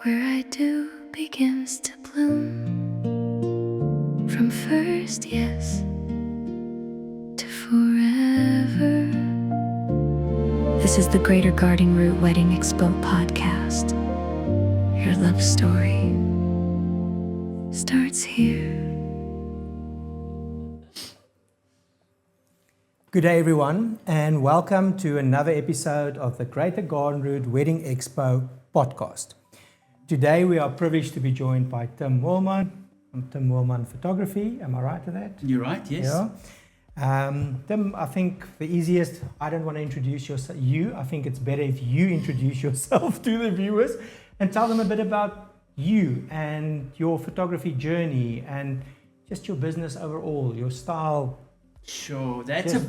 where I do begins to bloom, from first yes to forever. This is the Greater Garden Route Wedding Expo podcast. Your love story starts here. Good day everyone, and welcome to another episode of the Greater Garden Route Wedding Expo podcast. Today we are privileged to be joined by Tim Moolman from Tim Moolman Photography. Am I right with that? You're right, yes. Yeah. Tim, I think the easiest, I don't want to introduce you. I think it's better if you introduce yourself to the viewers and tell them a bit about you and your photography journey and just your business overall, your style. Sure, that's a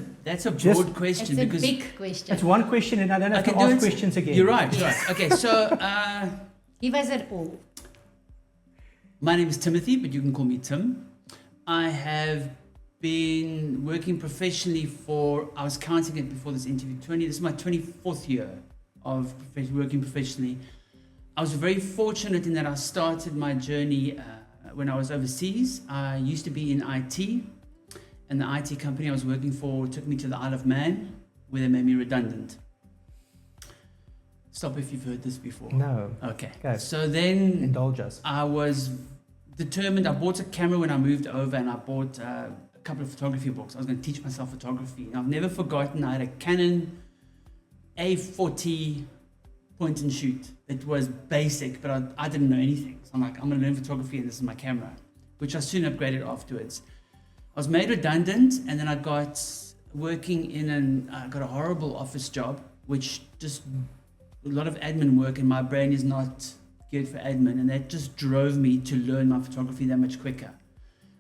broad question. It's a because big question. It's one question and I don't have to ask questions again. You're right, Yes. right. Okay, so Give us it all. my name is Timothy, but you can call me Tim. I have been working professionally I was counting it before this interview, this is my 24th year of working professionally. I was very fortunate in that I started my journey when I was overseas. I used to be in IT, and the IT company I was working for took me to the Isle of Man, where they made me redundant. Stop if you've heard this before. No. Okay. Go. So then Indulge us. I was determined. I bought a camera when I moved over, and I bought a couple of photography books. I was going to teach myself photography. And I've never forgotten, I had a Canon A40 point and shoot. It was basic, but I didn't know anything. So I'm like, I'm going to learn photography, and this is my camera, which I soon upgraded afterwards. I was made redundant, and then I got working I got a horrible office job, which just a lot of admin work, and my brain is not geared for admin, and that just drove me to learn my photography that much quicker.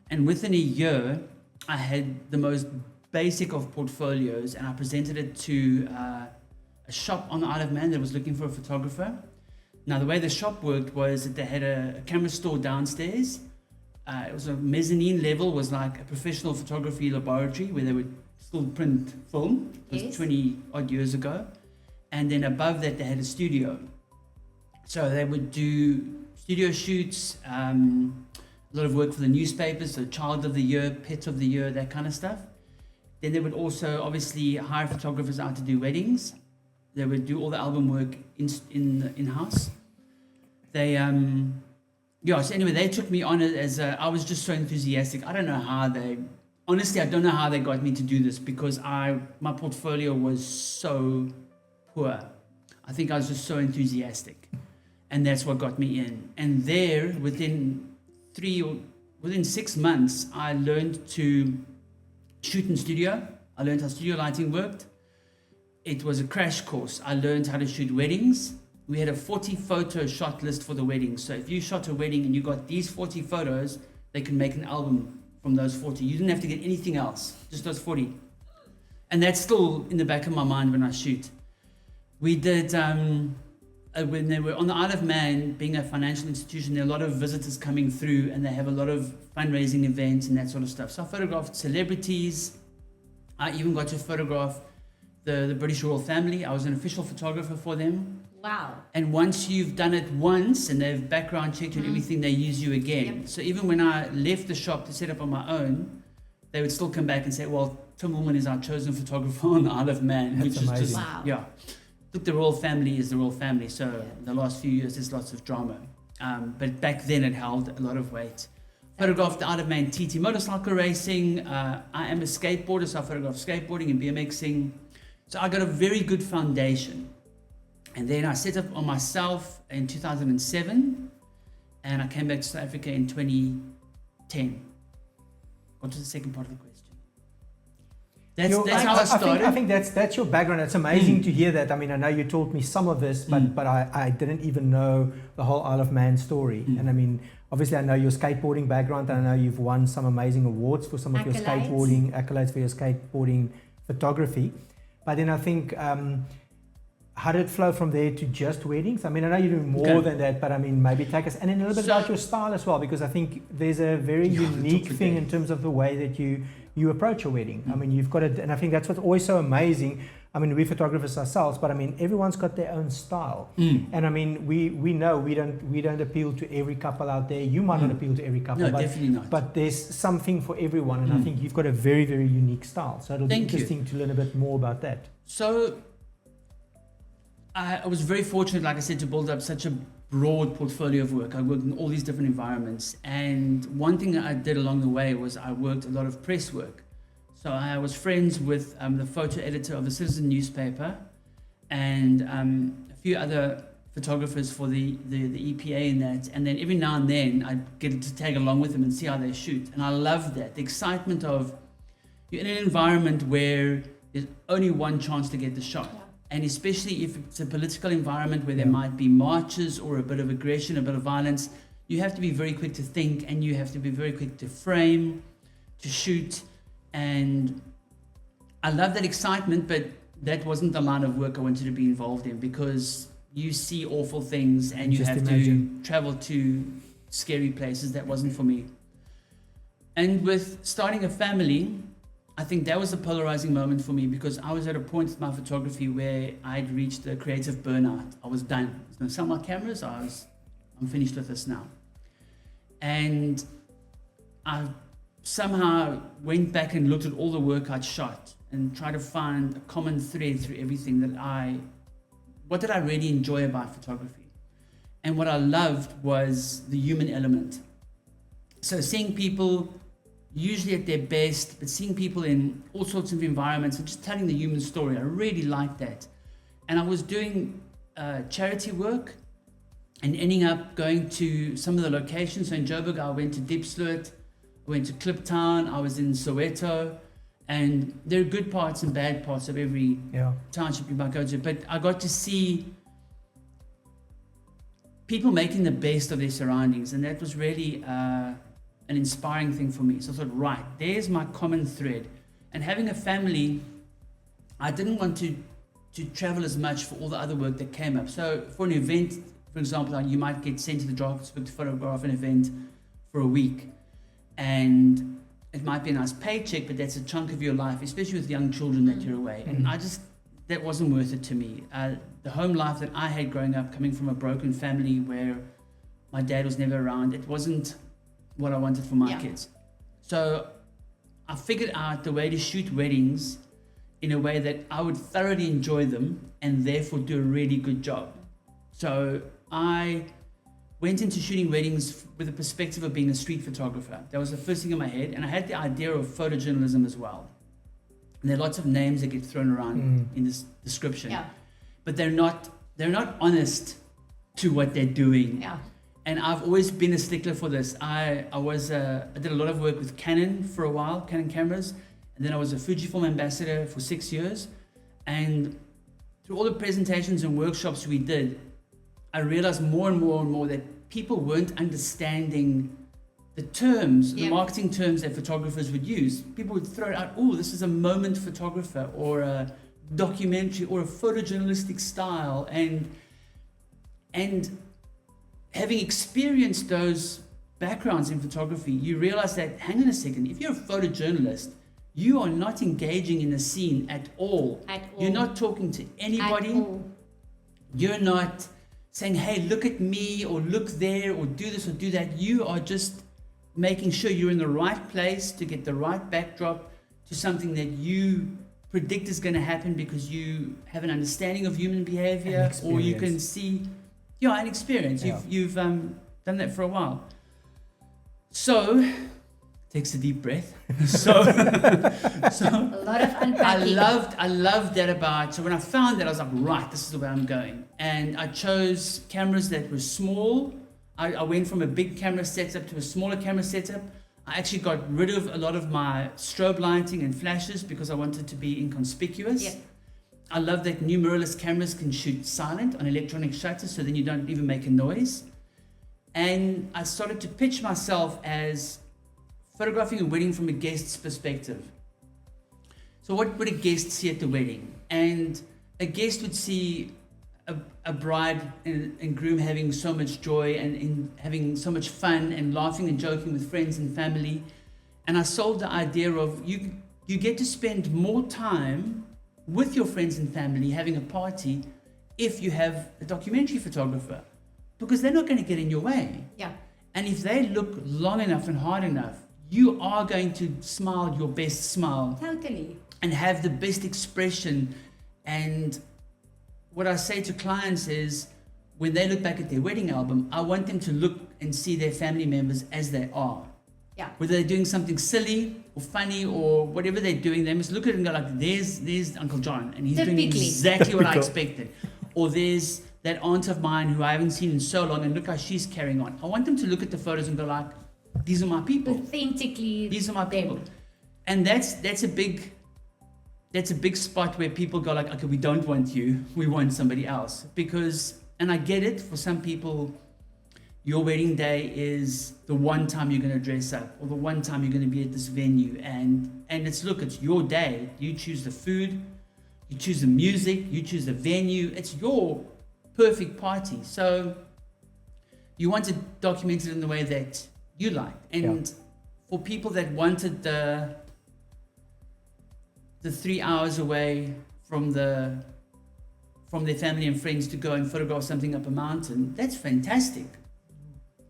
And within a year, I had the most basic of portfolios, and I presented it to a shop on the Isle of Man that was looking for a photographer. Now, the way the shop worked was that they had a camera store downstairs. It was a mezzanine level, was like a professional photography laboratory where they would still print film. It was Yes. 20 odd years ago. And then above that, they had a studio. So they would do studio shoots, a lot of work for the newspapers, so Child of the Year, Pet of the Year, that kind of stuff. Then they would also obviously hire photographers out to do weddings. They would do all the album work in-house. So anyway, they took me on as I was just so enthusiastic. I don't know how they got me to do this, because my portfolio was so poor. I think I was just so enthusiastic, and that's what got me in. And there, within 6 months, I learned to shoot in studio. I learned how studio lighting worked. It was a crash course. I learned how to shoot weddings. We had a 40 photo shot list for the wedding. So if you shot a wedding and you got these 40 photos, they could make an album from those 40. You didn't have to get anything else, just those 40. And that's still in the back of my mind when I shoot. We did, when they were on the Isle of Man, being a financial institution, there are a lot of visitors coming through, and they have a lot of fundraising events and that sort of stuff. So I photographed celebrities. I even got to photograph the British royal family. I was an official photographer for them. Wow. And once you've done it once and they've background checked and everything, they use you again. Yep. So even when I left the shop to set up on my own, they would still come back and say, well, Tim Moolman is our chosen photographer on the Isle of Man. That's which amazing. Is just, Wow. Yeah. Look, the royal family is the royal family. So the last few years, there's lots of drama. But back then it held a lot of weight. Photographed the Isle of Man TT motorcycle racing. I am a skateboarder, so I photographed skateboarding and BMXing. So I got a very good foundation. And then I set up on myself in 2007, and I came back to South Africa in 2010. What was the second part of the question? That's how I started. I think that's your background. It's amazing to hear that. I mean, I know you told me some of this, but I didn't even know the whole Isle of Man story. And I mean, obviously I know your skateboarding background, and I know you've won some amazing awards for some of your skateboarding, accolades for your skateboarding photography. But then I think, how did it flow from there to just weddings? I mean, I know you're doing more than that, but I mean, maybe take us, and then a little bit about your style as well, because I think there's a very unique thing in terms of the way that you approach a wedding. I mean, you've got it, and I think that's what's always so amazing I mean, we're photographers ourselves, but I mean, everyone's got their own style. And I mean, we know we don't appeal to every couple out there. You might not appeal to every couple, No, but, definitely not. but there's something for everyone, and I think you've got a very, very unique style. So it'll be Thank you. interesting to learn a bit more about that. So I was very fortunate, like I said, to build up such a broad portfolio of work. I worked in all these different environments. And one thing that I did along the way was I worked a lot of press work. So I was friends with the photo editor of the Citizen newspaper and a few other photographers for the EPA and that. And then every now and then I'd get to tag along with them and see how they shoot. And I loved that. The excitement of you're in an environment where there's only one chance to get the shot. Yeah. And especially if it's a political environment where there might be marches or a bit of aggression, a bit of violence, you have to be very quick to think and you have to be very quick to frame, to shoot. And I love that excitement, but that wasn't the line of work I wanted to be involved in because you see awful things and you Just have imagine. to travel to scary places. That wasn't for me. And with starting a family, I think that was a polarizing moment for me because I was at a point with my photography where I'd reached a creative burnout. I was done. I was going to sell my cameras. I'm finished with this now. And I somehow went back and looked at all the work I'd shot and tried to find a common thread through everything what did I really enjoy about photography? And what I loved was the human element. So seeing people usually at their best, but seeing people in all sorts of environments and just telling the human story, I really liked that. And I was doing charity work and ending up going to some of the locations. So in Joburg, I went to Diepsloot, I went to Kliptown, I was in Soweto, and there are good parts and bad parts of every township you might go to. But I got to see people making the best of their surroundings, and that was really an inspiring thing for me. So I thought, right, there's my common thread. And having a family, I didn't want to travel as much for all the other work that came up. So for an event, for example, you might get sent to the Drakensberg to photograph an event for a week. And it might be a nice paycheck, but that's a chunk of your life, especially with young children that you're away. And that wasn't worth it to me. The home life that I had growing up, coming from a broken family where my dad was never around, it wasn't what I wanted for my kids. So I figured out the way to shoot weddings in a way that I would thoroughly enjoy them and therefore do a really good job. So I went into shooting weddings with the perspective of being a street photographer. That was the first thing in my head. And I had the idea of photojournalism as well. And there are lots of names that get thrown around in this description. Yeah. But they're not honest to what they're doing. Yeah. And I've always been a stickler for this. I did a lot of work with Canon for a while, Canon cameras. And then I was a Fujifilm ambassador for 6 years. And through all the presentations and workshops we did, I realized more and more and more that people weren't understanding the terms, the marketing terms that photographers would use. People would throw out, oh, this is a moment photographer or a documentary or a photojournalistic style. And having experienced those backgrounds in photography, you realize that, hang on a second, if you're a photojournalist, you are not engaging in the scene at all. You're not talking to anybody. You're not saying, hey, look at me, or look there, or do this or do that. You are just making sure you're in the right place to get the right backdrop to something that you predict is going to happen because you have an understanding of human behavior, or you can see, an experience. You've done that for a while. So, takes a deep breath. So A lot of unpacking. I loved that about, so when I found that, I was like, right, this is the way I'm going. And I chose cameras that were small. I went from a big camera setup to a smaller camera setup. I actually got rid of a lot of my strobe lighting and flashes because I wanted to be inconspicuous. Yeah. I love that new mirrorless cameras can shoot silent on electronic shutters, so then you don't even make a noise. And I started to pitch myself as photographing a wedding from a guest's perspective. So what would a guest see at the wedding? And a guest would see a bride and groom having so much joy and having so much fun and laughing and joking with friends and family. And I sold the idea of you get to spend more time with your friends and family having a party if you have a documentary photographer, because they're not going to get in your way. Yeah. And if they look long enough and hard enough, you are going to smile your best smile Totally. and have the best expression. And what I say to clients is, when they look back at their wedding album, I want them to look and see their family members as they are. Yeah. Whether they're doing something silly or funny or whatever they're doing, they must look at it and go like, there's Uncle John, and he's doing Typically. exactly what I Typical. expected. Or there's that aunt of mine who I haven't seen in so long, and look how she's carrying on. I want them to look at the photos and go like, these are my people. Authentically. These are my them. people. And that's a big spot where people go like, okay, we don't want you, we want somebody else. Because, and I get it, for some people, your wedding day is the one time you're going to dress up, or the one time you're going to be at this venue, and it's your day. You choose the food, you choose the music, you choose the venue. It's your perfect party. So you want to document it in the way that you like. And for people that wanted the 3 hours away from their family and friends to go and photograph something up a mountain, that's fantastic.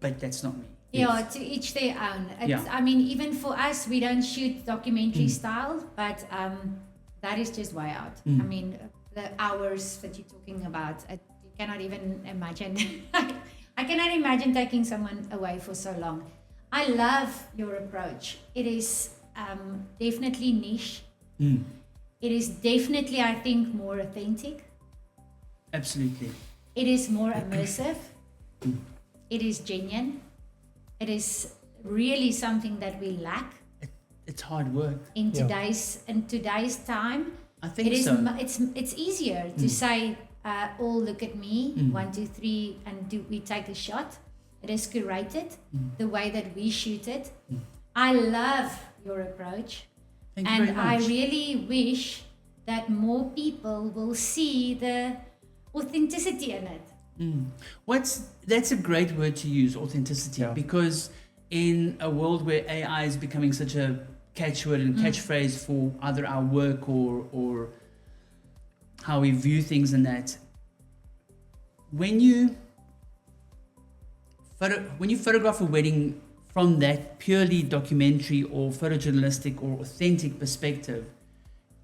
But that's not me. Yeah, to each their own. Yeah. I mean, even for us, we don't shoot documentary style, but that is just way out. I mean, the hours that you're talking about, you cannot even imagine. I cannot imagine taking someone away for so long. I love your approach. It is definitely niche. It is definitely, I think, more authentic. Absolutely. It is more immersive. It is genuine. It is really something that we lack It's hard work. in today's time. I think It is. so. It's easier to say, "Oh, look at me, 1, 2, 3," and we take a shot. It is curated the way that we shoot it. I love your approach, Thank you and very I much. really wish that more people will see the authenticity in it. That's a great word to use, authenticity, because in a world where AI is becoming such a catchword and catchphrase for either our work or how we view things, and that when you photograph a wedding from that purely documentary or photojournalistic or authentic perspective,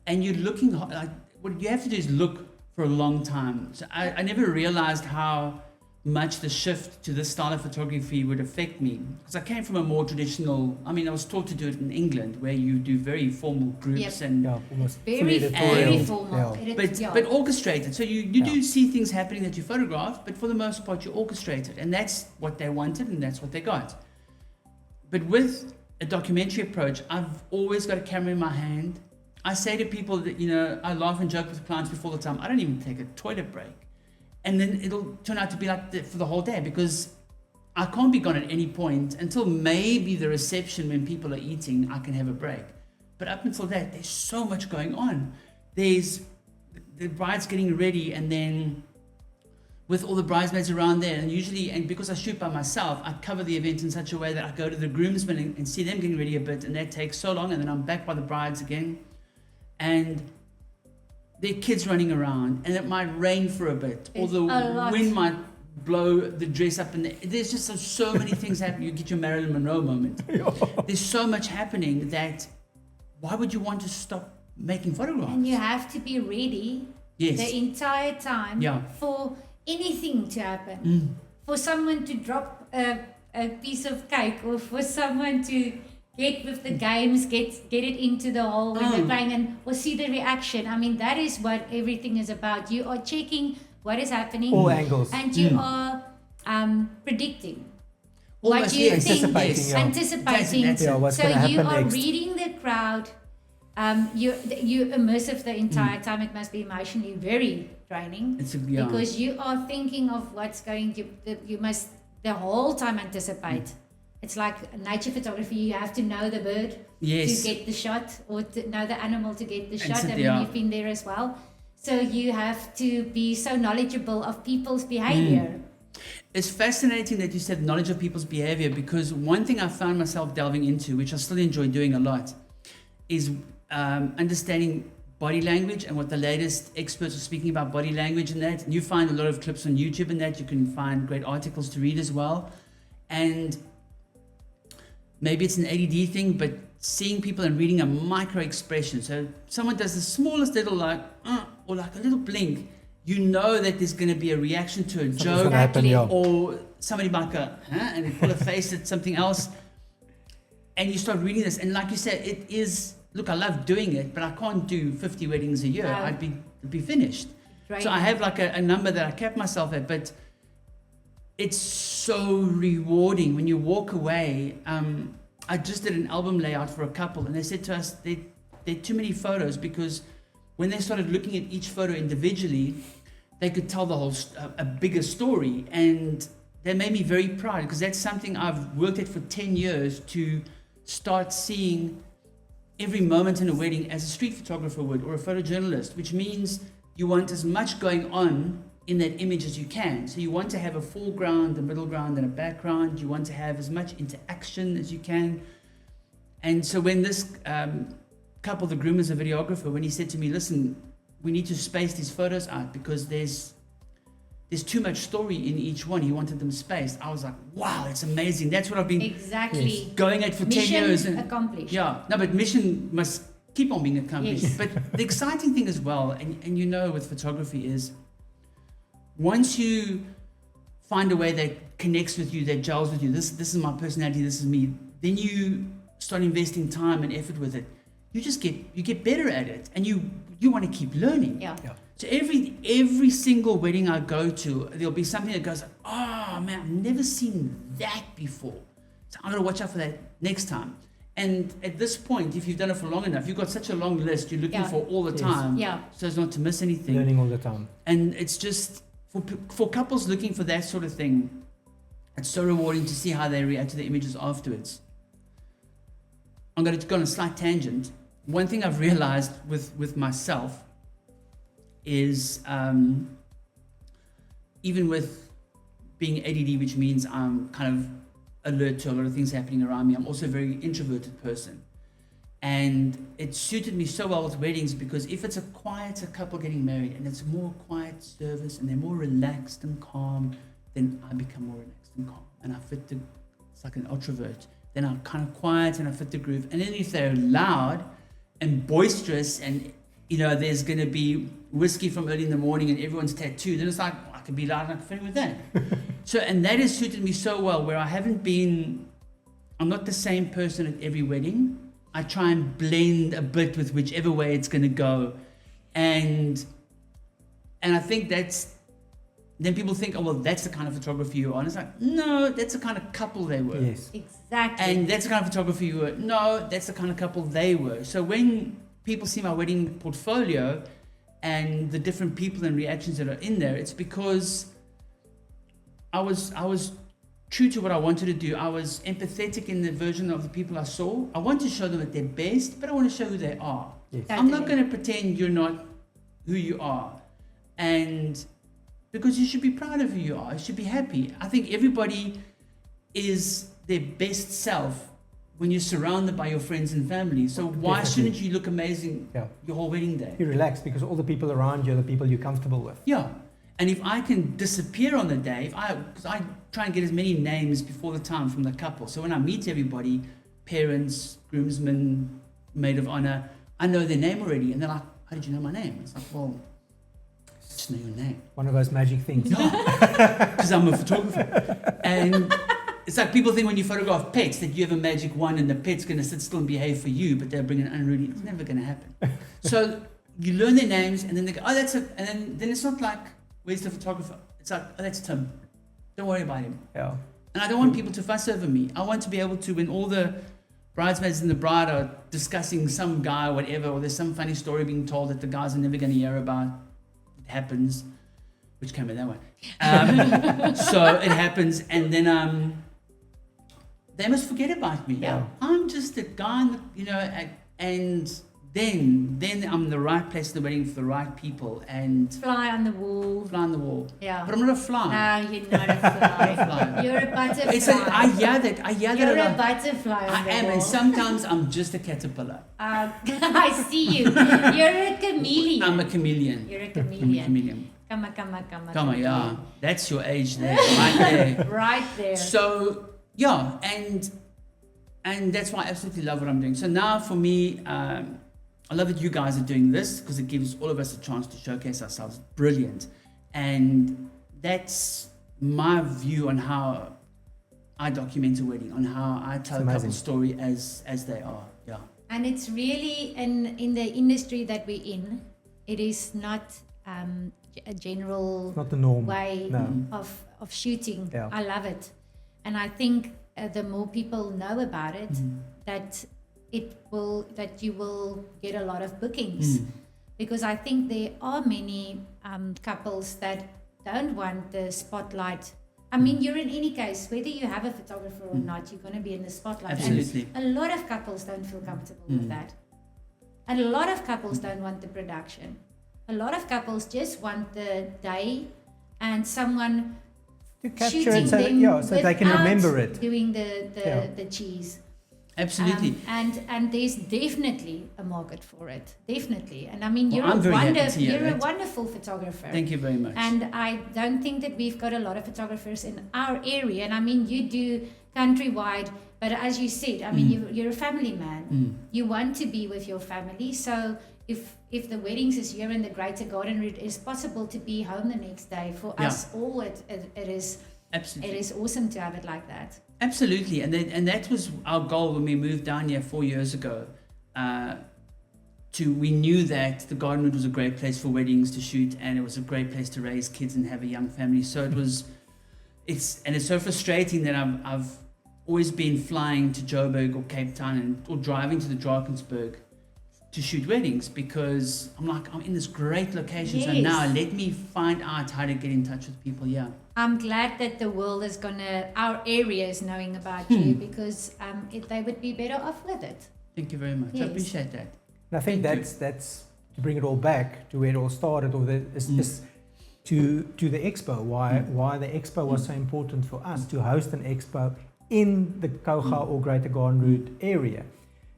and you're looking like, what you have to do is look for a long time. So I never realized how much the shift to this style of photography would affect me, because I came from a more traditional, I was taught to do it in England, where you do very formal groups and almost Very, fully editorial. very formal. Yeah. but orchestrated. So you do see things happening that you photograph, but for the most part you orchestrate it, and that's what they wanted and that's what they got. But with a documentary approach, I've always got a camera in my hand. I say to people that, I laugh and joke with clients before the time, I don't even take a toilet break. And then it'll turn out to be like that for the whole day, because I can't be gone at any point until maybe the reception when people are eating, I can have a break. But up until that, there's so much going on. There's the bride's getting ready, and then with all the bridesmaids around there, and because I shoot by myself, I cover the event in such a way that I go to the groomsmen and see them getting ready a bit, and that takes so long, and then I'm back by the brides again. And there are kids running around, and it might rain for a bit, or It's the a lot. wind might blow the dress up, and there's just so many things happening. You get your Marilyn Monroe moment. There's so much happening that why would you want to stop making photographs? And you have to be ready Yes. the entire time Yeah. for anything to happen. For someone to drop a piece of cake, or for someone to get with the games, get it into the hole when they're playing, and or see the reaction. That is what everything is about. You are checking what is happening, All angles. and you are predicting Almost, what you yes. think, Anticipating, yeah. anticipating. That's it. Yeah, what's So gonna you happen are next. reading the crowd. You immersive the entire time. It must be emotionally very draining, because you are thinking of what's going to. You must the whole time anticipate. It's like nature photography. You have to know the bird Yes. to get the shot, or to know the animal to get the shot. so- I mean, yeah. you've been there as well. So you have to be so knowledgeable of people's behavior. It's fascinating that you said knowledge of people's behavior, because one thing I found myself delving into, which I still enjoy doing a lot, is understanding body language and what the latest experts are speaking about body language and that. And you find a lot of clips on YouTube and that. You can find great articles to read as well. And maybe it's an ADD thing, but seeing people and reading a micro expression. So someone does the smallest little like, or like a little blink, you know that there's going to be a reaction to a joke, happen, yeah. or somebody might go, and they pull a face at something else. And you start reading this. And like you said, it is, look, I love doing it, but I can't do 50 weddings a year. No. I'd be finished. Right. So I have like a number that I kept myself at, but it's so rewarding when you walk away. I just did an album layout for a couple, and they said to us, there are too many photos, because when they started looking at each photo individually, they could tell the whole a bigger story. And that made me very proud, because that's something I've worked at for 10 years, to start seeing every moment in a wedding as a street photographer would, or a photojournalist, which means you want as much going on in that image as you can. So you want to have a foreground, a middle ground, and a background. You want to have as much interaction as you can. And so when this couple, the groom is a videographer, when he said to me, listen, we need to space these photos out because there's too much story in each one. He wanted them spaced. I was like, wow, that's amazing. That's what I've been Exactly. going at for Mission 10 years. And accomplished. yeah, no, but mission must keep on being accomplished. Yes. But the exciting thing as well, and you know with photography, is once you find a way that connects with you, that gels with you, this is my personality, this is me, then you start investing time and effort with it. You get better at it, and you want to keep learning. Yeah. So every single wedding I go to, there'll be something that goes, oh man, I've never seen that before. So I'm gonna watch out for that next time. And at this point, if you've done it for long enough, you've got such a long list you're looking Yeah. for all the Yes. time, Yeah. so as not to miss anything. Learning all the time. And it's just for couples looking for that sort of thing, it's so rewarding to see how they react to the images afterwards. I'm going to go on a slight tangent. One thing I've realized with myself is even with being ADD, which means I'm kind of alert to a lot of things happening around me, I'm also a very introverted person. And it suited me so well with weddings, because if it's a quieter couple getting married and it's a more quiet service and they're more relaxed and calm, then I become more relaxed and calm. And I fit it's like an introvert. Then I'm kind of quiet and I fit the groove. And then if they're loud and boisterous and, there's going to be whiskey from early in the morning and everyone's tattooed, then it's like, I can be loud and I can fit in with that. And that has suited me so well, where I'm not the same person at every wedding. I try and blend a bit with whichever way it's going to go. And I think then people think, oh, well, that's the kind of photography you are. And it's like, no, that's the kind of couple they were. Yes. Exactly. And that's the kind of photography you were. No, that's the kind of couple they were. So when people see my wedding portfolio and the different people and reactions that are in there, it's because I was true to what I wanted to do. I was empathetic in the version of the people I saw. I want to show them at their best, but I want to show who they are. Yes. I'm not going to pretend you're not who you are. And because you should be proud of who you are. You should be happy. I think everybody is their best self when you're surrounded by your friends and family. So why Definitely. shouldn't you look amazing Yeah. your whole wedding day? You relax because all the people around you are the people you're comfortable with. Yeah. And if I can disappear on the day, because I try and get as many names before the time from the couple. So when I meet everybody, parents, groomsmen, maid of honor, I know their name already. And they're like, how did you know my name? It's like, well, just know your name. One of those magic things. Because I'm a photographer. And it's like people think when you photograph pets that you have a magic wand and the pet's going to sit still and behave for you, but they'll bring an unruly. It's never going to happen. So you learn their names and then they go, oh, that's it. And then it's not like, where's the photographer? It's like, oh, that's Tim. Don't worry about him. Yeah. And I don't want people to fuss over me. I want to be able to, when all the bridesmaids and the bride are discussing some guy or whatever, or there's some funny story being told that the guys are never going to hear about, it happens. Which camera, that one? So it happens, and then they must forget about me. Yeah. I'm just a guy, and then I'm in the right place at the wedding for the right people and Fly on the wall. fly on the wall. Yeah. But I'm not a fly. No, you're not a fly. Fly. You're a butterfly. I hear that. You're a a lot. butterfly on I the am, wall. and sometimes I'm just a caterpillar. I see you. You're a chameleon. I'm a chameleon. You're a I'm a chameleon. chameleon. Come Come on, yeah. That's your age there, right there. Right there. So, yeah, and that's why I absolutely love what I'm doing. So now for me, I love that you guys are doing this because it gives all of us a chance to showcase ourselves. Brilliant. And that's my view on how I document a wedding, on how I tell a couple's story as they are. Yeah. And it's really in the industry that we're in, it is not a general Not the norm. way No. of shooting. Yeah. I love it. And I think the more people know about it, that you will get a lot of bookings. Because I think there are many couples that don't want the spotlight. I mean, you're in any case, whether you have a photographer or not, you're going to be in the spotlight. Absolutely. And a lot of couples don't feel comfortable with that. And a lot of couples don't want the production. A lot of couples just want the day and someone To capture shooting it so, them so they can without remember it. doing the cheese. Absolutely. And there's definitely a market for it, definitely. And I mean, Well, you're I'm very happy to hear you're a that. wonderful photographer. Thank you very much. And I don't think that we've got a lot of photographers in our area. And I mean, you do countrywide, but as you said, I mean, you're a family man. You want to be with your family. So if the weddings is here in the Greater Garden Route, it's possible to be home the next day. For us all, it is Absolutely. it is awesome to have it like that. Absolutely, and that was our goal when we moved down here 4 years ago. We knew that the Garden Route was a great place for weddings to shoot, and it was a great place to raise kids and have a young family. So it's so frustrating that I've always been flying to Joburg or Cape Town or driving to the Drakensberg to shoot weddings because I'm in this great location. So Yes. now let me find out how to get in touch with people. Yeah. I'm glad that the world is our area is knowing about you because they would be better off with it. Thank you very much. I Yes. appreciate that. And I think Thank that's to bring it all back to where it all started, or is to the expo. Why the expo was so important for us to host an expo in the Kouga or Greater Garden Route area,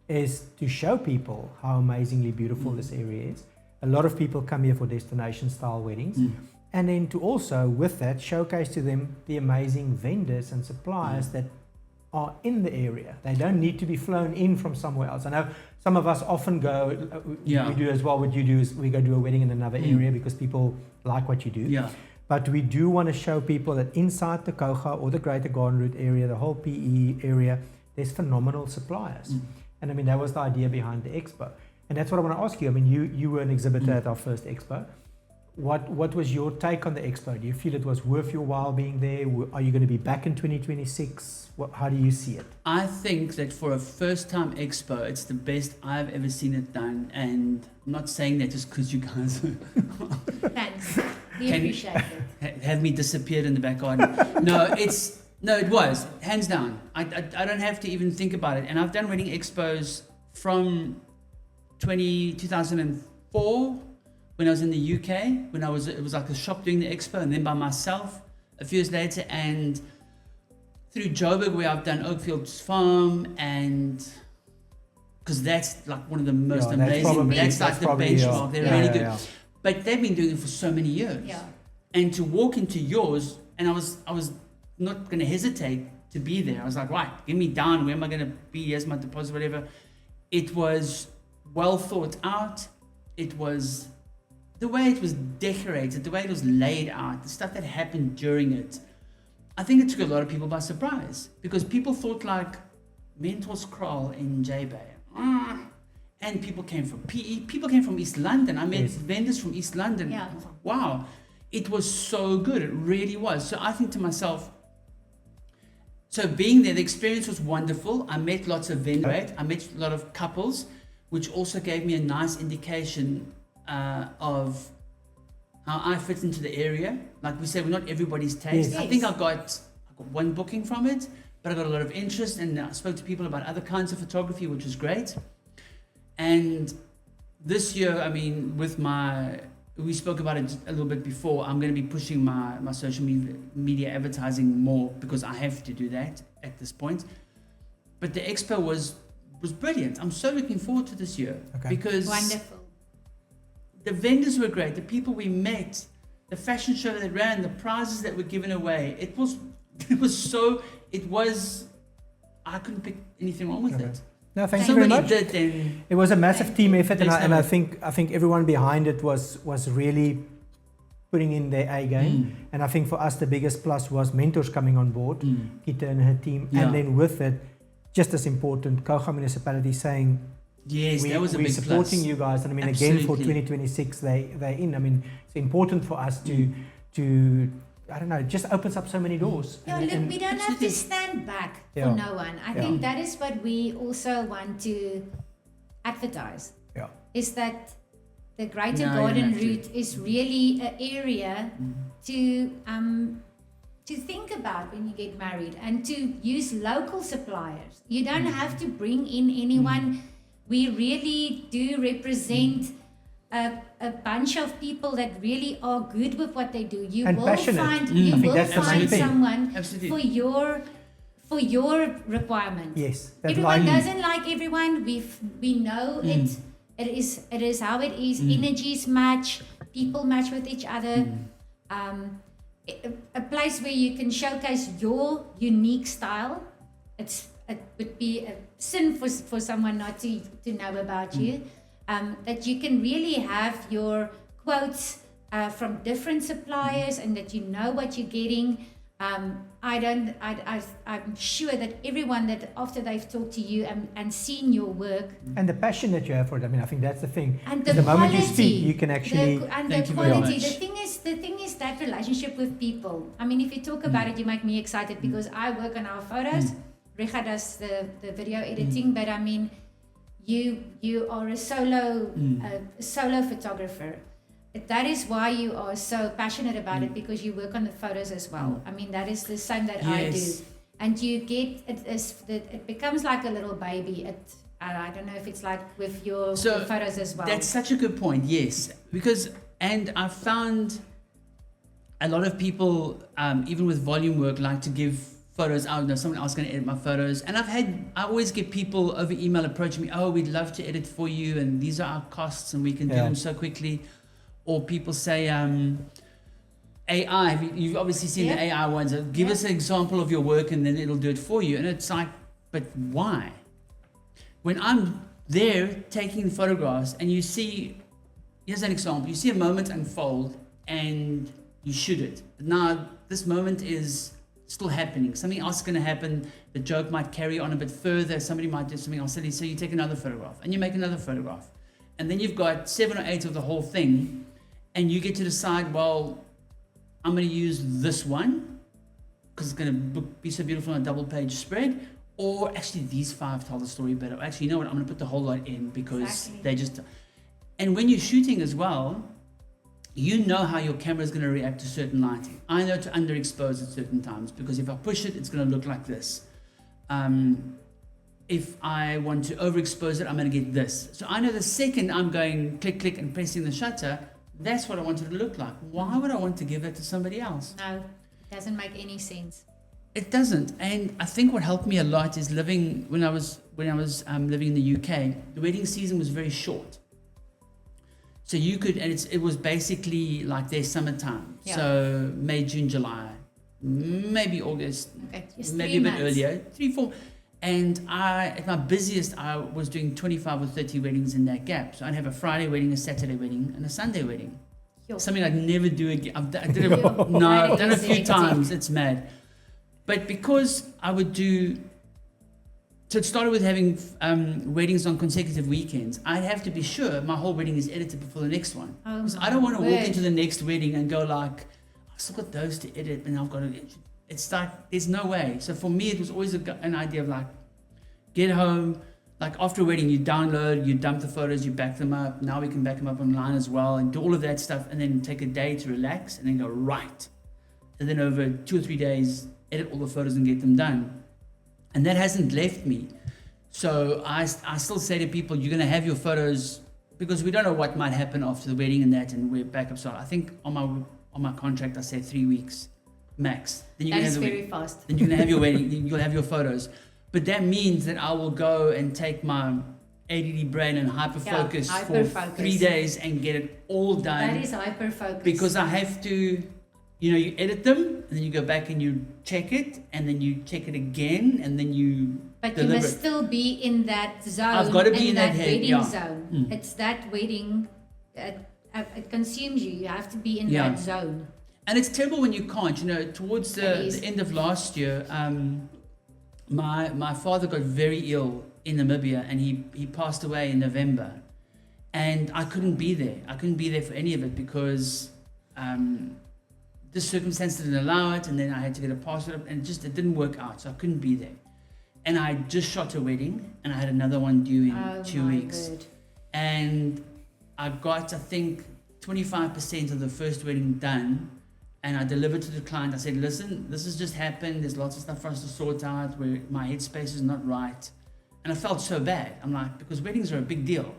is to show people how amazingly beautiful this area is. A lot of people come here for destination style weddings. And then to also, with that, showcase to them the amazing vendors and suppliers that are in the area. They don't need to be flown in from somewhere else. I know some of us often go, we do as well. What you do is we go do a wedding in another area because people like what you do. Yeah. But we do want to show people that inside the Kouga or the Greater Garden Route area, the whole PE area, there's phenomenal suppliers. And I mean, that was the idea behind the expo. And that's what I want to ask you. I mean, you were an exhibitor at our first expo. What was your take on the expo? Do you feel it was worth your while being there? Are you going to be back in 2026? How do you see it? I think that for a first-time expo, it's the best I've ever seen it done. And I'm not saying that just because you guys Thanks. We appreciate it. have me disappeared in the back garden. It was hands down. I don't have to even think about it. And I've done wedding expos from 2004 when I was in the UK. It was like a shop doing the expo, and then by myself a few years later, and through Joburg where I've done Oakfields Farm, and because that's like one of the most amazing. That's like the benchmark. They're really good. Yeah. But they've been doing it for so many years. Yeah. And to walk into yours, and I was not going to hesitate to be there. I was like, right, get me down. Where am I going to be? Here's my deposit, whatever. It was well thought out. It was the way it was decorated, the way it was laid out, the stuff that happened during it. I think it took a lot of people by surprise because people thought like Mentors Kraal in J-Bay. And people came from PE, people came from East London. I met vendors from East London. Yeah. Wow, it was so good. It really was. So I think to myself, so being there, the experience was wonderful. I met lots of vendors. I met a lot of couples, which also gave me a nice indication of how I fit into the area. Like we said, we're not everybody's taste. Yes. I think I got one booking from it, but I got a lot of interest, and I spoke to people about other kinds of photography, which was great. And this year, I mean, we spoke about it a little bit before. I'm going to be pushing my social media advertising more because I have to do that at this point. But the expo was brilliant. I'm so looking forward to this year because Wonderful. the vendors were great. The people we met, the fashion show that ran, the prizes that were given away. I couldn't pick anything wrong with it. No, thank you very Somebody much. did then. It was a massive team effort, and I Thanks, think everyone behind it was really putting in their A game. And I think for us the biggest plus was mentors coming on board, Kita and her team, and then with it, just as important, Kouga municipality saying, Yes, that was a we're big supporting plus. you guys, and I mean Absolutely. again for 2026 they're in. I mean it's important for us to I don't know, it just opens up so many doors. Yeah, And- look, and- we don't have to stand back Yeah. for no one. I think that is what we also want to advertise. yeah. Is that the Greater No, you Garden have to. Route is really an area to think about when you get married, and to use local suppliers. You don't have to bring in anyone. We really do represent a bunch of people that really are good with what they do. You And will passionate. find I you think will that's the main find thing. someone Absolutely. for your requirement. Yes, that Everyone line. doesn't like everyone. We know it. It is how it is. Energies match. People match with each other. A place where you can showcase your unique style. It would be a sin for someone not to know about you. That you can really have your quotes from different suppliers, and that you know what you're getting. I'm sure that everyone that after they've talked to you and seen your work, And the passion that you have for it, I mean I think that's the thing. and Because the moment you quality, speak, you can actually Thank the you very quality. much. The thing is that relationship with people. I mean, if you talk about it, you make me excited because I work on our photos. Richa does the video editing, but I mean, you are a solo photographer. That is why you are so passionate about it, because you work on the photos as well. I mean, that is the same that I do. Yes. And you get it becomes like a little baby. I don't know if it's like with your photos as well. That's such a good point, yes. And I found a lot of people, even with volume work, like to give photos out. No, someone else going to edit my photos. And I always get people over email approaching me, we'd love to edit for you, and these are our costs, and we can do them so quickly. Or people say, AI, you've obviously seen the AI ones. Give us an example of your work and then it'll do it for you. And it's like, but why? When I'm there taking the photographs and you see, here's an example, you see a moment unfold and you shoot it. But now this moment is still happening. Something else is going to happen. The joke might carry on a bit further. Somebody might do something else. So you take another photograph and you make another photograph. And then you've got 7 or 8 of the whole thing. And you get to decide, well, I'm going to use this one because it's going to be so beautiful on a double page spread. Or actually, these 5 tell the story better. Actually, you know what? I'm going to put the whole lot in because they just. And when you're shooting as well, you know how your camera is going to react to certain lighting. I know to underexpose at certain times because if I push it, it's going to look like this. If I want to overexpose it, I'm going to get this. So I know the second I'm going click, click, and pressing the shutter, that's what I want it to look like. Why would I want to give that to somebody else? No, it doesn't make any sense. It doesn't. And I think what helped me a lot is living when I was living in the UK. The wedding season was very short, so you could, and it was basically like their summertime. Yeah. So May, June, July, maybe August, Okay, just maybe 3 a bit months. earlier, 3, 4. And at my busiest, I was doing 25 or 30 weddings in that gap. So I'd have a Friday wedding, a Saturday wedding, and a Sunday wedding. Yo. Something I'd never do again. I've done a few Executive. times. It's mad. But because I would do, so it started with having weddings on consecutive weekends. I'd have to be sure my whole wedding is edited before the next one. Because I don't want to walk into the next wedding and go like, I've still got those to edit and I've got to, it's like, there's no way. So for me, it was always an idea of like, get home, like after a wedding, you download, you dump the photos, you back them up. Now we can back them up online as well and do all of that stuff and then take a day to relax and then go right. And then over 2 or 3 days, edit all the photos and get them done. And that hasn't left me. So I still say to people, you're going to have your photos because we don't know what might happen after the wedding and that, and we're back up. So I think on my contract I said 3 weeks max. Then you That can is have the very fast. Then you can have your wedding. Then you'll have your photos. But that means that I will go and take my ADD brain and hyperfocus for hyperfocus. 3 days and get it all done. That is hyper-focus. Because I have to, you edit them, and then you go back and you check it, and then you check it again, and then you But you deliver must it. still be in that zone. I've got to be in that head, wedding yeah. zone. It's that wedding. It consumes you. You have to be in Yeah. that zone. And it's terrible when you can't. Towards the end of last year, my father got very ill in Namibia, and he passed away in November. And I couldn't be there. I couldn't be there for any of it because the circumstance didn't allow it, and then I had to get a passport, and it didn't work out, so I couldn't be there. And I just shot a wedding, and I had another one due in 2 weeks. Word. And I got, I think, 25% of the first wedding done, and I delivered to the client. I said, listen, this has just happened. There's lots of stuff for us to sort out where my headspace is not right. And I felt so bad. I'm like, because weddings are a big deal.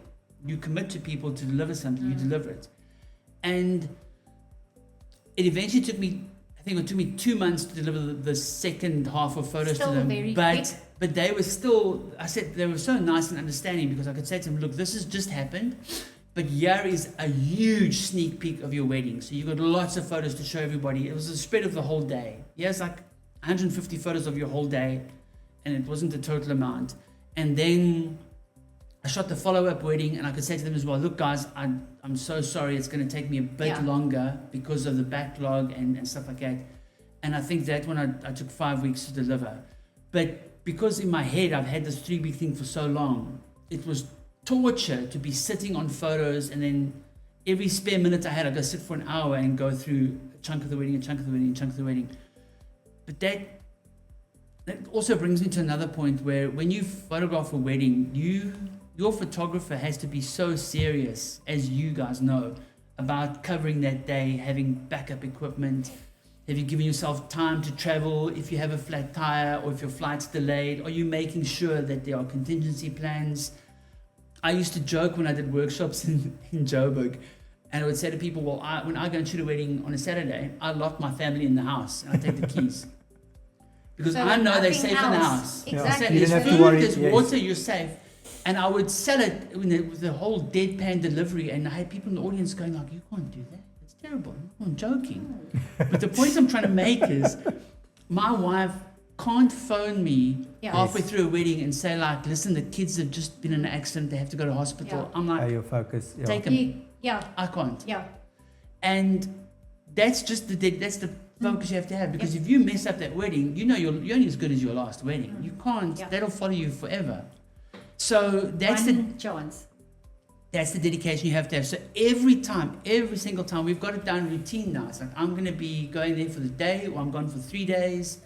You commit to people to deliver something, you deliver it. And it eventually took me, I think it took me 2 months to deliver the second half of photos Still to them. very quick. But they were still, I said, they were so nice and understanding, because I could say to them, look, this has just happened, but here is a huge sneak peek of your wedding. So you got lots of photos to show everybody. It was a spread of the whole day. Here's like 150 photos of your whole day, and it wasn't the total amount. And then I shot the follow-up wedding, and I could say to them as well, look guys, I'm so sorry, it's going to take me a bit longer because of the backlog and stuff like that. And I think that one I took 5 weeks to deliver. But because in my head I've had this 3-week thing for so long, it was torture to be sitting on photos, and then every spare minute I had, I'd go sit for an hour and go through a chunk of the wedding, a chunk of the wedding, a chunk of the wedding. But that also brings me to another point where when you photograph a wedding, your photographer has to be so serious, as you guys know, about covering that day, having backup equipment. Have you given yourself time to travel if you have a flat tire or if your flight's delayed? Are you making sure that there are contingency plans? I used to joke when I did workshops in Joburg, and I would say to people, well, when I go and shoot a wedding on a Saturday, I lock my family in the house and I take the keys. Because So I know they're nothing safe in the house. Exactly. I said, You there's don't have to food, worry, there's yes. water, you're safe. And I would sell it with the whole deadpan delivery, and I had people in the audience going like, you can't do that. It's terrible. I'm joking. But the point I'm trying to make is my wife can't phone me halfway through a wedding and say like, listen, the kids have just been in an accident, they have to go to hospital. Yeah. I'm like, Your focus. Yeah. take them. Yeah. I can't. Yeah. And that's just that's the focus you have to have, because if you mess up that wedding, you're only as good as your last wedding. You can't, that'll follow you forever. So that's One chance. that's the dedication you have to have. So every single time, we've got it down routine now. It's like, I'm going to be going there for the day, or I'm gone for 3 days.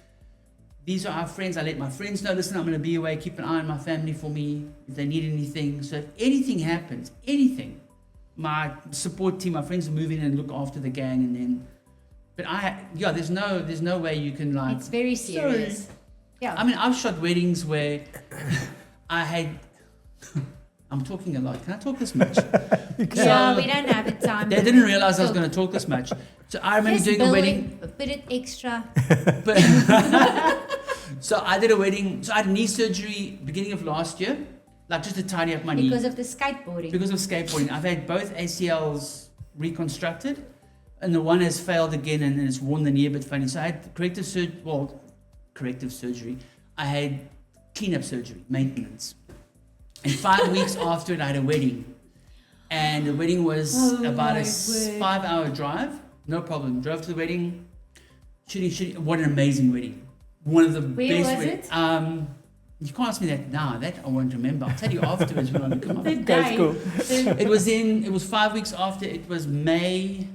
These are our friends. I let my friends know, listen, I'm going to be away, keep an eye on my family for me if they need anything. So if anything happens, my support team, my friends will move in and look after the gang, and then, but there's no way you can like. It's very serious. Sorry. Yeah. I mean, I've shot weddings where I'm talking a lot. Can I talk this much? Yeah, we don't have the time. They didn't realize I was going to talk this much. So I remember doing a wedding. Put it extra. But so I did a wedding. So I had knee surgery beginning of last year, like just to tidy up my knee. Because of the skateboarding. Because of skateboarding. I've had both ACLs reconstructed, and the one has failed again, and it's worn the knee a bit funny. So I had corrective surgery. I had cleanup surgery, maintenance. And 5 weeks after it, I had a wedding. And the wedding was about a 5-hour drive. No problem. Drove to the wedding. Shooting. What an amazing wedding. One of the Where best was weddings. You can't ask me that now. That I won't remember. I'll tell you afterwards when I come up. That's cool. It was 5 weeks after. It was May.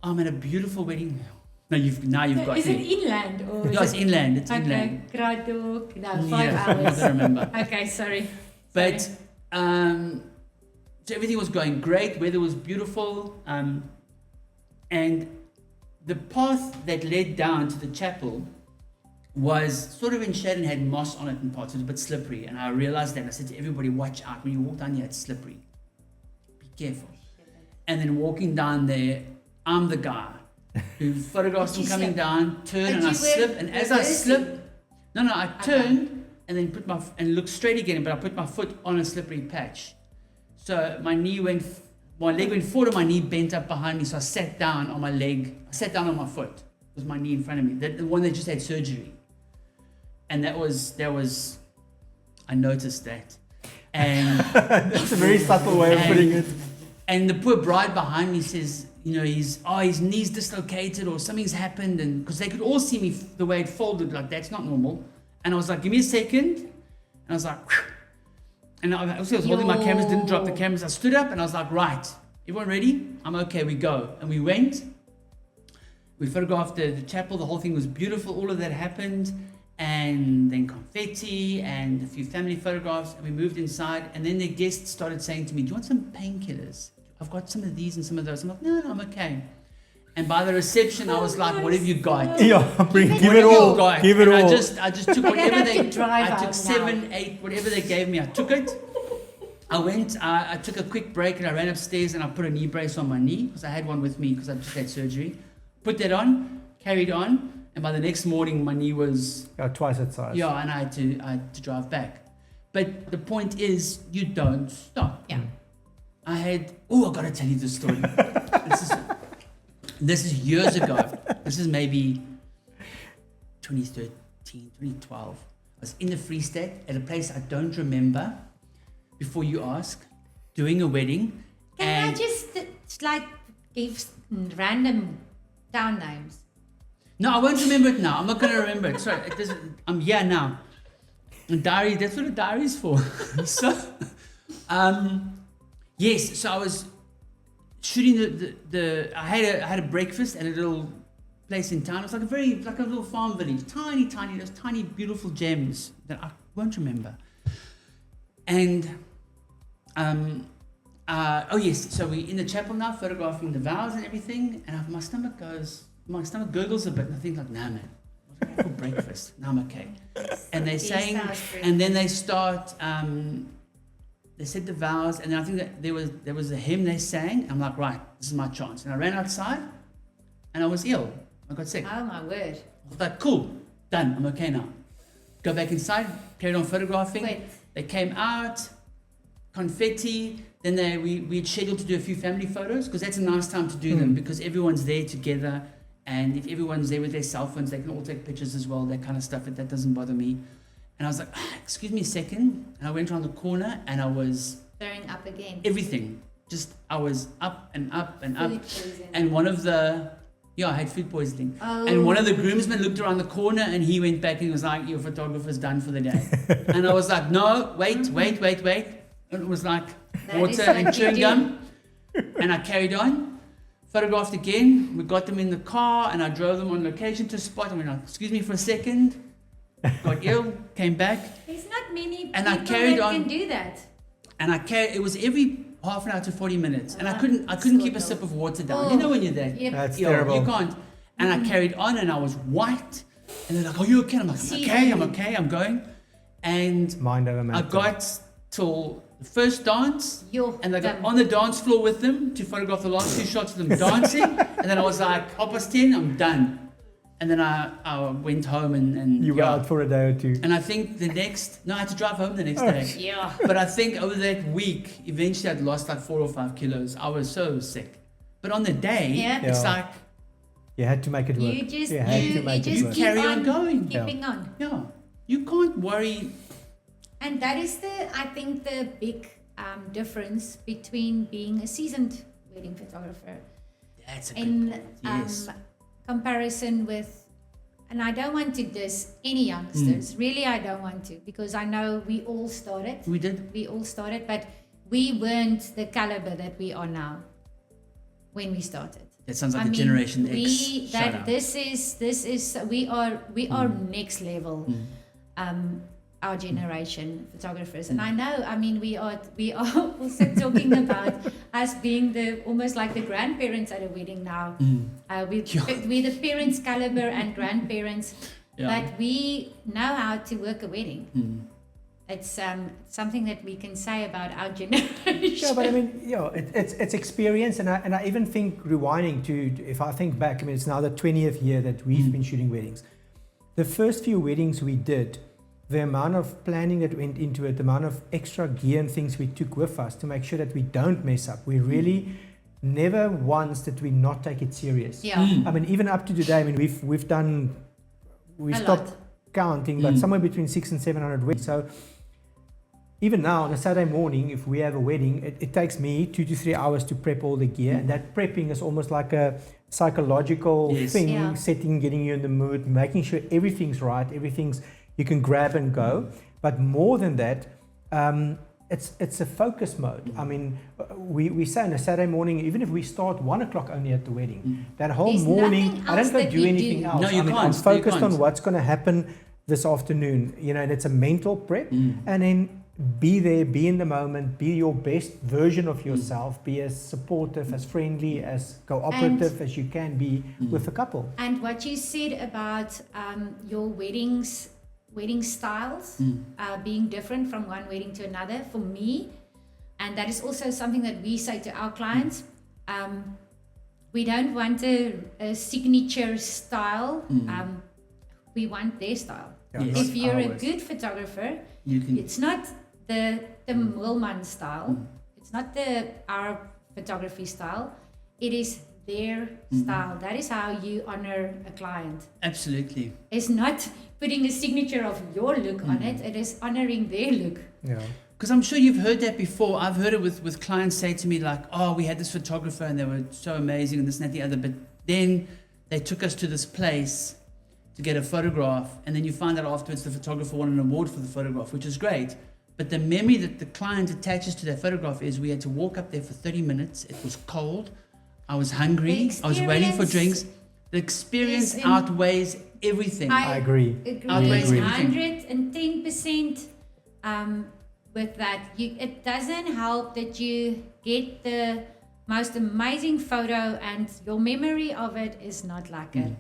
I'm at a beautiful wedding. Now you've got Is me. it inland or? No, it's inland. It's inland. Okay, Kraddock. No, 5 Yeah, I hours. don't remember. Okay, sorry. But so everything was going great. Weather was beautiful, and the path that led down to the chapel was sort of in shade and had moss on it in parts. It was a bit slippery, and I realized that. I said to everybody, "Watch out! When you walk down here, it's slippery." careful. And then walking down there, I'm the guy who photographs them coming down, turn, and I slip. And as I slip, I turned and then looked straight again, but I put my foot on a slippery patch. So my leg went forward and my knee bent up behind me. So I sat down on my leg. I sat down on my foot with my knee in front of me. The one that just had surgery. And that was, I noticed that. And that's a very subtle way of putting it. And the poor bride behind me says, his knee's dislocated or something's happened. And because they could all see me the way it folded, like that's not normal. And I was like, give me a second. And I was like, whew. And I was holding my cameras, didn't drop the cameras. I stood up and I was like, right, everyone ready? I'm okay, we go. And we went. We photographed the chapel. The whole thing was beautiful. All of that happened. And then confetti and a few family photographs. And we moved inside. And then the guests started saying to me, do you want some painkillers? I've got some of these and some of those. I'm like, no, I'm okay. And by the reception, I was like, what have you got? Yeah, give it all. Give it all. I just took whatever I took 7, now. 8, whatever they gave me, I took it. I took a quick break and I ran upstairs and I put a knee brace on my knee because I had one with me because I just had surgery. Put that on, carried on, and by the next morning, my knee was twice its size. Yeah, and I had to drive back. But the point is, you don't stop. Yeah. I got to tell you this story. This is years ago. This is maybe 2013, 2012. I was in the Free State at a place I don't remember, before you ask, doing a wedding. Can I just give random town names? No, I won't remember it now. I'm not going to remember it. Sorry, I'm here now. A diary, that's what a diary is for. So, yes, so I was shooting I had a breakfast at a little place in town. It was like a little farm village, tiny, those tiny beautiful gems that I won't remember. And so we're in the chapel now, photographing the vows and everything. And my stomach gurgles a bit, and I think like, nah, man, what do I have for breakfast? No, I'm okay. And they're saying, and then they start. They said the vows, and then I think that there was a hymn they sang. I'm like, right, this is my chance. And I ran outside, and I was ill. I got sick. Oh my word! I was like, cool, done. I'm okay now. Go back inside, carried on photographing. Wait. They came out, confetti. Then we had scheduled to do a few family photos because that's a nice time to do them because everyone's there together, and if everyone's there with their cell phones, they can all take pictures as well. That kind of stuff. That doesn't bother me. And I was like, excuse me a second. And I went around the corner and I was throwing up again. Everything. I was up and up and up. Food poisoning. And I had food poisoning. Oh. And one of the groomsmen looked around the corner and he went back and he was like, your photographer's done for the day. And I was like, no, wait. And it was like water and chewing gum. And I carried on, photographed again. We got them in the car and I drove them on location to a spot. I went, excuse me for a second. Got ill, came back. There's not many people and I carried that on, can do that. And it was every half an hour to 40 minutes. And I couldn't keep a sip of water down. Oh. You know when you're there? Yep. That's terrible. You can't. And I carried on and I was white. And they're like, are you okay? I'm like, I'm okay, I'm going. And Mind over matter. I got till the first dance. And I got done. on the dance floor with them to photograph the last 2 shots of them dancing. And then I was like, 10:30, I'm done. And then I went home and you were out for a day or two. And I think I had to drive home the next day. Yeah. But I think over that week, eventually I'd lost like 4 or 5 kilos. I was so sick. But on the day, it's like you had to make it work. You just work. carry on going. Keeping on. Yeah. You can't worry. And that is I think the big difference between being a seasoned wedding photographer That's a good in point. Yes. comparison with, and I don't want to diss any youngsters. Really, I don't want to, because I know we all started. We did. We all started, but we weren't the caliber that we are now when we started. That sounds like a Generation X. shout out. This is we are next level. Our generation photographers, and I know. I mean, we are also talking about us being almost like the grandparents at a wedding now. We're the parents' caliber and grandparents, but we know how to work a wedding. it's something that we can say about our generation. Yeah, but I mean, it's experience, and I even think rewinding to, if I think back, I mean, it's now the 20th year that we've been shooting weddings. The first few weddings we did, the amount of planning that went into it, the amount of extra gear and things we took with us to make sure that we don't mess up. We really never once did we not take it serious. Yeah. I mean, even up to today, I mean, we stopped counting, but somewhere between 600 and 700 weddings. So even now on a Saturday morning, if we have a wedding, it takes me 2 to 3 hours to prep all the gear, and that prepping is almost like a psychological thing, setting, getting you in the mood, making sure everything's right, everything's you can grab and go. But more than that, it's a focus mode. I mean, we say on a Saturday morning, even if we start 1 o'clock only at the wedding, that whole There's morning, nothing I don't else go that do we anything do. else. No, you I mean, can't. I'm focused You can't. on what's going to happen this afternoon, and it's a mental prep, and then be there, be in the moment, be your best version of yourself, be as supportive, as friendly, as cooperative as you can be with the couple. And what you said about your wedding styles being different from one wedding to another, for me, and that is also something that we say to our clients, we don't want a signature style, we want their style. Yes. If you're a ours. good photographer, You can. it's not the Tim Moolman style, it's not our photography style, it is their style. That is how you honor a client. Absolutely. It's not putting a signature of your look on it, it is honoring their look. Yeah. Because I'm sure you've heard that before. I've heard it with clients say to me like, oh, we had this photographer and they were so amazing and this and that, the other. But then they took us to this place to get a photograph. And then you find out afterwards the photographer won an award for the photograph, which is great. But the memory that the client attaches to that photograph is we had to walk up there for 30 minutes. It was cold. I was hungry. I was waiting for drinks. The experience outweighs everything. I agree. Outweighs everything. 110% with that. It doesn't help that you get the most amazing photo and your memory of it is not like it.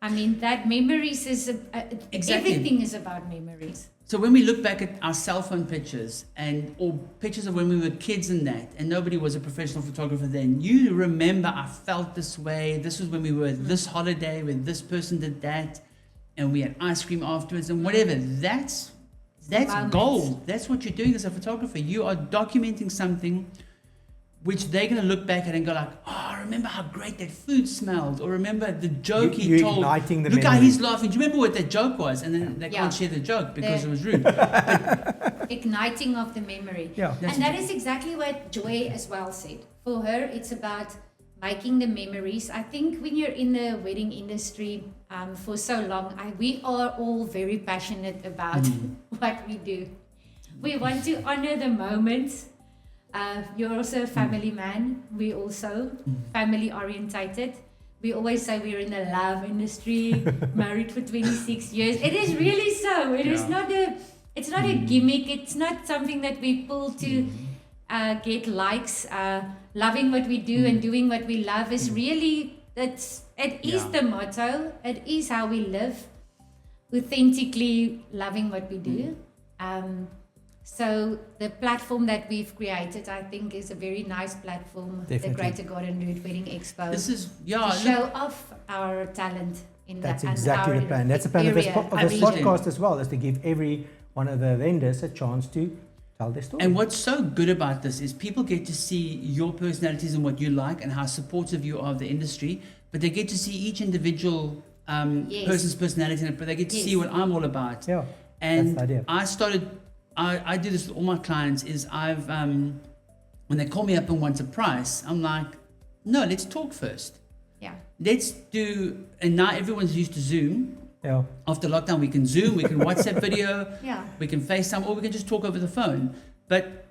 I mean, that memories is Exactly. everything is about memories. So when we look back at our cell phone pictures or pictures of when we were kids and that, and nobody was a professional photographer then, you remember I felt this way. This was when we were at this holiday where this person did that, and we had ice cream afterwards and whatever. That's Moments. gold. That's what you're doing as a photographer. You are documenting something which they're going to look back at and go like, oh, remember how great that food smelled, or remember the joke he You're told. igniting the Look how memory. he's laughing. Do you remember what that joke was? And then they Yeah. can't share the joke because it was rude. Igniting of the memory. Yeah. And that is exactly what Joy as well said. For her, it's about making the memories. I think when you're in the wedding industry for so long, we are all very passionate about what we do. We want to honor the moments. You're also a family man. We also family orientated. We always say we're in the love industry, married for 26 years. It is really so. It's not a gimmick. It's not something that we pull to get likes. Loving what we do and doing what we love is really, it is the motto. It is how we live, authentically loving what we do. So the platform that we've created, I think, is a very nice platform, Definitely. the Greater Garden Route Wedding Expo, This is, to show off our talent in That's that exactly and the our plan. That's the plan of this, area. of this Absolutely. podcast as well, is to give every one of the vendors a chance to tell their story. and what's so good about this is people get to see your personalities and what you like and how supportive you are of the industry, but they get to see each individual Yes. person's personality, but they get to Yes. see what I'm all about. Yeah, And that's the idea. I do this with all my clients is I've, when they call me up and want a price, I'm like, no, let's talk first. Yeah. Let's do, and now everyone's used to Zoom. Yeah. After lockdown, we can Zoom, we can WhatsApp video, Yeah. we can FaceTime, or we can just talk over the phone. But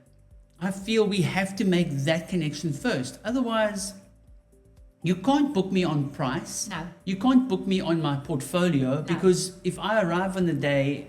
I feel we have to make that connection first. Otherwise, you can't book me on price. No. You can't book me on my portfolio because if I arrive on the day,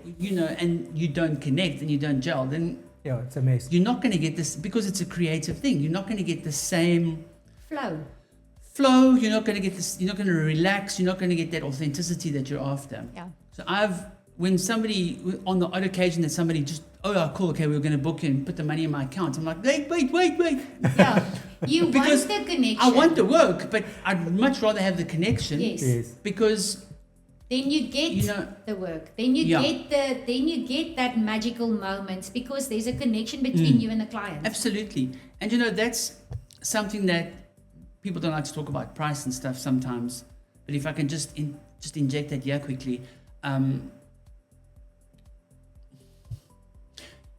and you don't connect and you don't gel, then Yeah, it's a mess. you're not going to get this, because it's a creative thing. You're not going to get the same Flow. you're not going to get this, you're not going to relax, you're not going to get that authenticity that you're after. Yeah. So I've when somebody, on the odd occasion that somebody just, oh, cool, okay, we're going to book you and put the money in my account. I'm like, wait. Yeah. You Because want the connection. I want the work, but I'd much rather have the connection. Yes. Because Then you get the work. Then you get that magical moment because there's a connection between you and the client. absolutely. And that's something that people don't like to talk about, price and stuff sometimes. But if I can just inject that here quickly.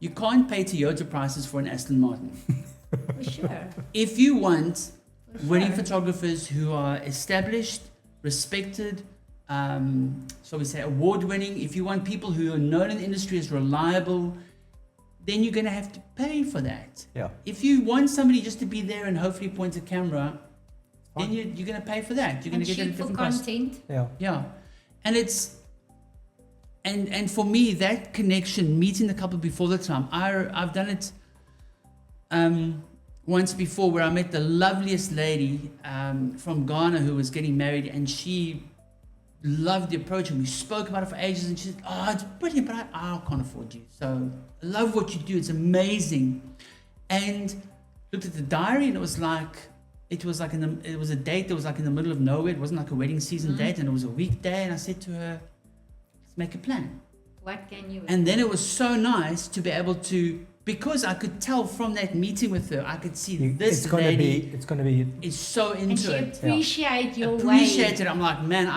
You can't pay Toyota prices for an Aston Martin. For sure. If you want For wedding sure. photographers who are established, respected, so we say award-winning, if you want people who are known in the industry as reliable, then you're going to have to pay for that. Yeah. If you want somebody just to be there and hopefully point a camera, then you're going to pay for that. You're going And to get shoot a for different cost. content. Yeah. Yeah, and it's and for me that connection, meeting the couple before the time, I've done it once before where I met the loveliest lady from Ghana who was getting married, and she loved the approach, and we spoke about it for ages, and she said, oh, it's brilliant, but I can't afford you, so I love what you do, it's amazing. And looked at the diary, and it was a date that was like in the middle of nowhere. It wasn't like a wedding season date, and it was a weekday. And I said to her, "Let's make a plan." What can you? And then it was so nice to be able to, because I could tell from that meeting with her, I could see this lady It's gonna be. is so and into she it. appreciate your Appreciate way. it. I'm like, man,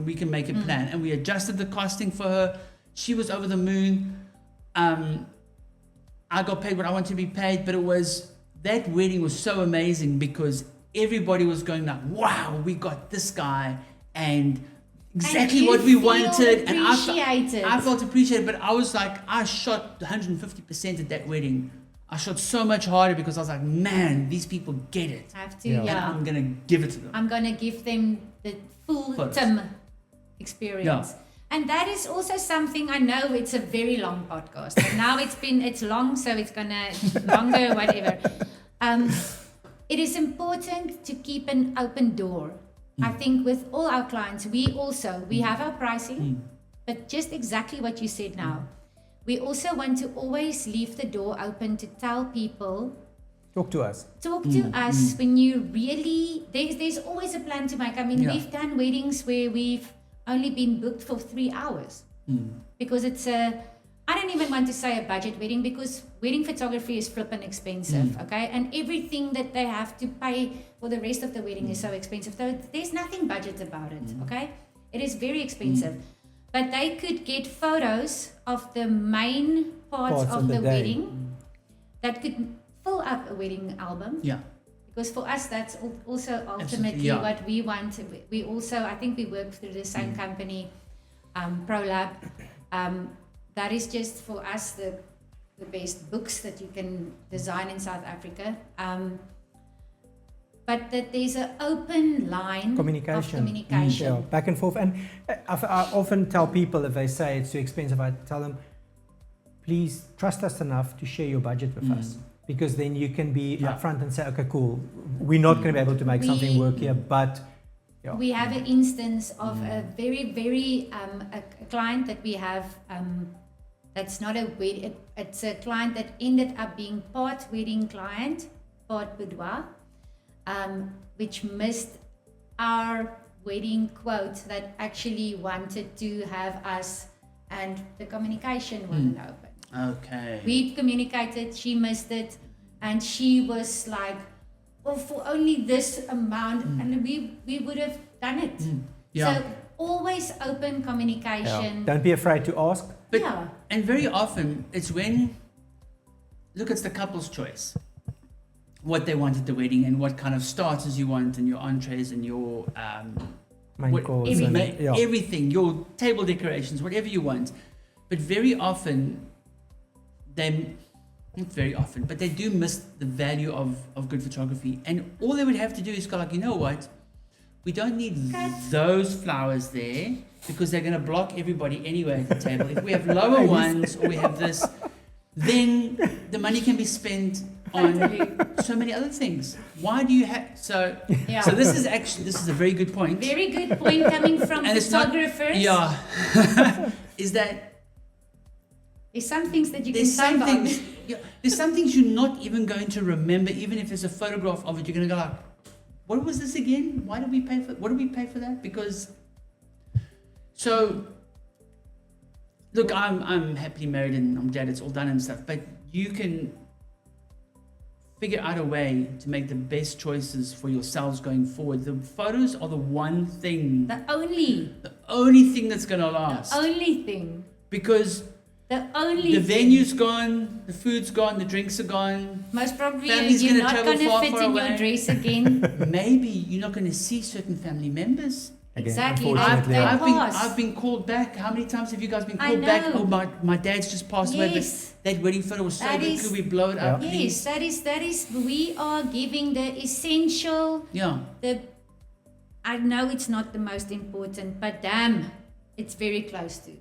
we can make a plan, and we adjusted the costing for her. She was over the moon. I got paid what I wanted to be paid, but that wedding was so amazing because everybody was going like, wow, we got this guy and exactly you what we feel wanted. And appreciated. I felt appreciated, but I was like, I shot 150% at that wedding. I shot so much harder because I was like, man, these people get it. Have to, Yeah. And yeah. I'm going to give it to them. I'm gonna give them the full Photos. Tim experience. And that is also something, I know it's a very long podcast. And now it's long, so it's gonna longer, whatever. It is important to keep an open door. I think with all our clients, we have our pricing, but just exactly what you said now. We also want to always leave the door open to tell people, Talk to us. talk to us when you really, there's always a plan to make. I mean, we've done weddings where we've only been booked for 3 hours because it's I don't even want to say a budget wedding because wedding photography is flippin' expensive, okay? And everything that they have to pay for the rest of the wedding is so expensive. So there's nothing budget about it, okay? It is very expensive. But they could get photos of the main parts of the day. wedding that could fill up a wedding album. Yeah. Because for us, that's also ultimately yeah. what we want. We also, I think we work through the same company, ProLab. That is just for us the best books that you can design in South Africa. But that there's an open line of communication. Yeah, back and forth. And I often tell people if they say it's too expensive, I tell them, please trust us enough to share your budget with us. Because then you can be upfront and say, okay, cool, we're not going to be able to make something work here, but... Yeah. We have an instance of a very, very, a client that we have, that's not a wedding, it's a client that ended up being part wedding client, part boudoir, which missed our wedding quote that actually wanted to have us, and the communication wasn't open. Okay. We communicated, she missed it, and she was like, oh, for only this amount, and we would have done it. Yeah. So always open communication. Don't be afraid to ask. But, Yeah. And very often it's when, look, it's the couple's choice. What they want at the wedding and what kind of starters you want and your entrees and your Main course. and- everything, your table decorations, whatever you want. But very often, not very often, but they do miss the value of good photography. And all they would have to do is go like, you know what? We don't need those flowers there because they're going to block everybody anyway at the table. If we have lower ones or we have this, then the money can be spent on so many other things. Why do you have... So this is a very good point. Very good point coming from And it's not- photographers. Yeah. Is that There's some things that you can There's some save on. things. Yeah, there's some things you're not even going to remember, even if there's a photograph of it. You're going to go like, "What was this again? Why did we pay for? What did we pay for that?" Because, so, look, I'm happily married and I'm glad it's all done and stuff. But you can figure out a way to make the best choices for yourselves going forward. The photos are the one thing, The only thing that's going to last. only thing. Because The only the thing. venue's gone, the food's gone, the drinks are gone. Most probably Family's you're gonna not travel going to far, fit far in away. your dress again. Maybe you're not going to see certain family members. Again, Exactly. unfortunately, They I've pass. been called back. How many times have you guys been I called back? know. Oh, my dad's just passed away, but Yes. that wedding photo was so That good. is- Could we blow it up, Yeah. please? Yes, that is. We are giving the essential. Yeah. I know it's not the most important, but damn, it's very close to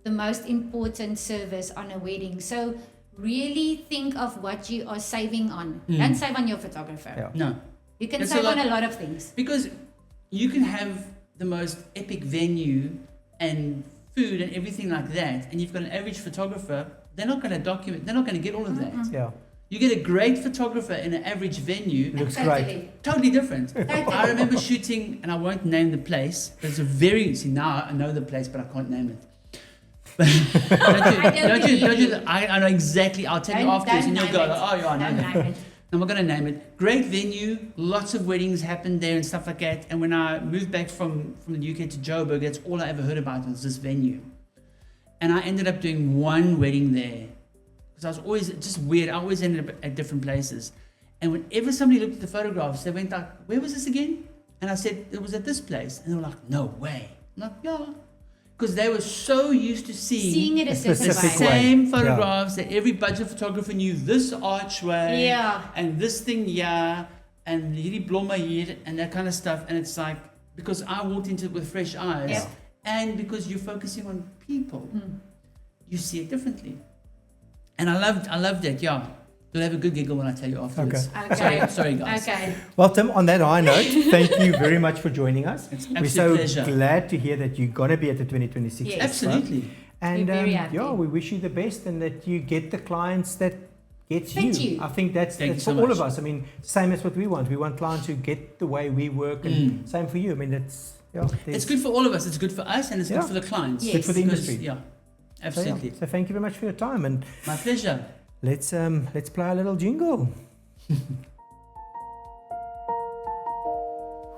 the most important service on a wedding. So really think of what you are saving on. Don't save on your photographer. Yeah. No. You can It's save a on lot- a lot of things. Because you can have the most epic venue and food and everything like that, and you've got an average photographer, they're not going to document, they're not going to get all of that. yeah, You get a great photographer in an average venue, looks Totally. great. totally different. Totally. I remember shooting, and I won't name the place, but it's a very, see now I know the place, but I can't name it. I know exactly, I'll tell you afterwards, and you'll go, oh yeah, I know Don't that. name it. I'm not going to name it. Great venue, lots of weddings happened there and stuff like that. And when I moved back from the UK to Joburg, that's all I ever heard about was this venue. And I ended up doing one wedding there. Because I was always, just weird, I always ended up at different places. And whenever somebody looked at the photographs, they went like, where was this again? And I said, it was at this place. And they were like, no way. I'm like, yeah. Because they were so used to Seeing it a A certain specific way. way. same Yeah. photographs that every budget photographer knew this archway Yeah. and this thing here and hierdie blomme here and that kind of stuff. And it's like, because I walked into it with fresh eyes Yeah. and because you're focusing on people, you see it differently. And I loved it, yeah. You'll have a good giggle when I tell you afterwards. Okay. Sorry guys. Okay. Well, Tim, on that high note, thank you very much for joining us. It's We're absolute so pleasure. glad to hear that you're going to be at the 2026 Yes. Expo. Absolutely. And We're very happy. yeah, we wish you the best and that you get the clients that gets Fit you. you. I think that's Thank you for so all much. of us. I mean, same as what we want. We want clients who get the way we work, and same for you. I mean, that's It's there's- good for all of us. It's good for us and it's Yeah. good for the clients. Yes. Good for the Because- industry. Yeah, so, absolutely. yeah. So thank you very much for your time, and My pleasure. let's play a little jingle.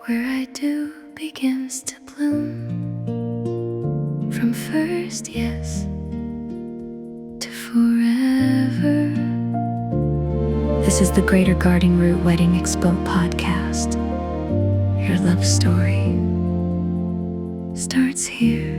Where I do begins to bloom, from first yes to forever. This is the Greater Garden Route Wedding Expo podcast. Your love story starts here.